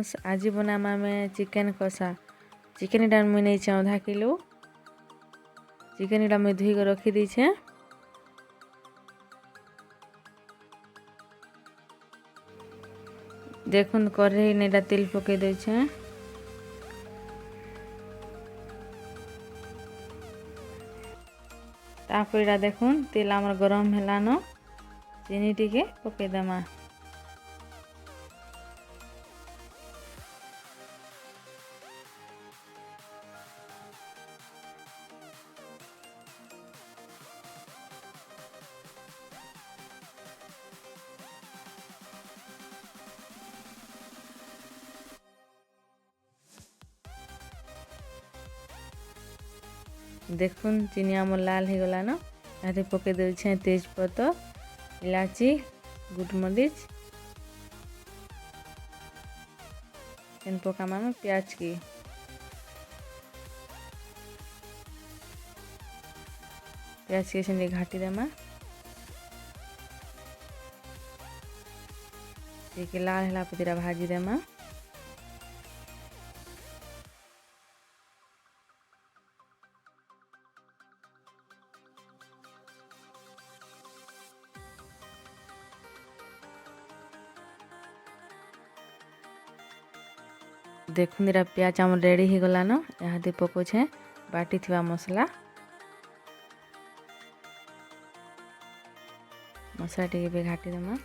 Friends, आज बनामा में chicken कसा। चिकेन इटा मुझे नहीं आधा किलो। चिकेन इटा मुझे धोई रखी दीछे। देखुन कढ़ई ने तेल पके देछे। तापर इटा देखुन तेल आमर गरम हेलान। चीनी टिके पके देमा। देखुन चीनी आम लाल हो गलान। यहाँ पके दे तेजपत्र, इलाची, गुटमरीच। पकामा में प्याज की घाटी देमा। लाल हेला पतीरा भाजी देमा। देखुन इरा प्याज आम रेडी हो गलान। यहाँ पकोछे बाटी थिबा मसला। मसला टिके भी घाटी देमा।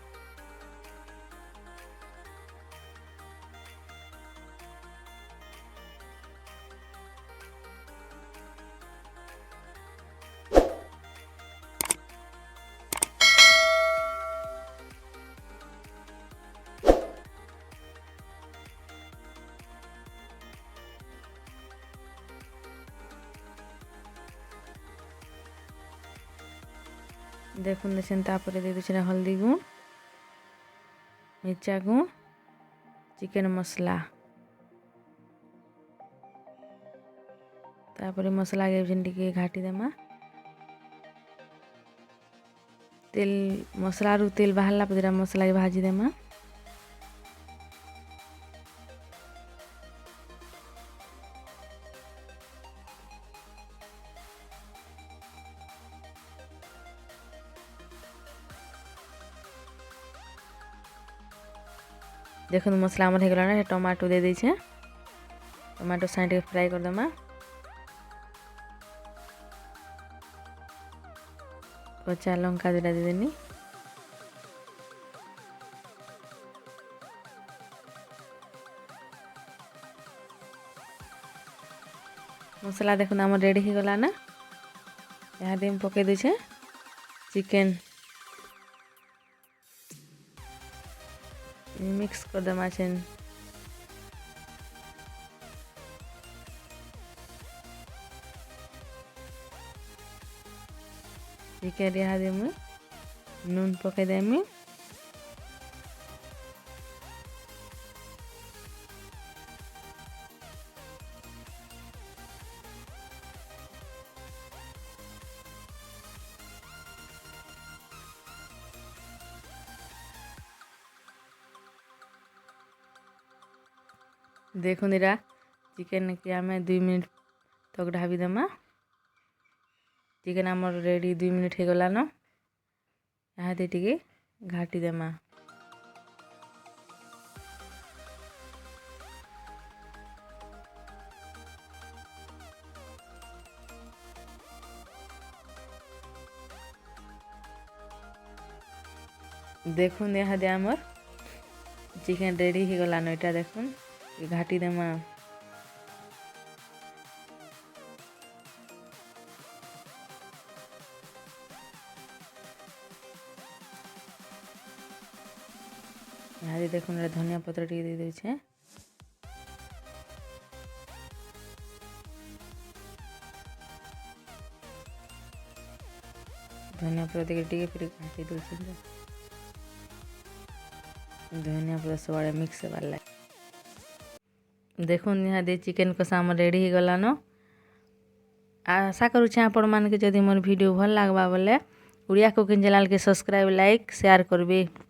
देखुन देखें तापर दे दूसरा हल्दी गुण, मिर्चा गुण, चिकेन मसला। तापर मसला के घाटी देमा। तेल मसला रु तेल बाहरला पदरा मसला के भाजी देमा। देखो मसला हो गला। टमाटो दे दीछे। टमाटो साइड के फ्राई कर देमा। कच्चा लंका दुटा दे देनी। मसला देखो आम रेडी हो गला ना। यहाँ दिन पके दीछे चिकेन। मिक्स कर देमा छेन। चिकेन यहाँ दे मुई नून पके देमी। देखो निरा चिकेन के आम 2 मिनट तक ढाबी देमा। चिकेन आम रेडी 2 मिनट हो गलान। यहाँ टिके घाटी देमा। देखुन यहाँ दे आमर चिकेन रेडी हो गलान। इटा देखुन घाटी देमा। यहाँ देखुन धनिया पत्र टी दे छे। धनिया पत्र टी फिर घाटी दे। धनिया पत्र सब मिक्स वाला। देखुन यहाँ दे चिकेन कसा आम रेडी हो गलान। आशा करुचे आपण मानके जदि मोर वीडियो भल लागबा बोले ओडिया कुकिंग चैनल के सब्सक्राइब, लाइक, शेयर करबे।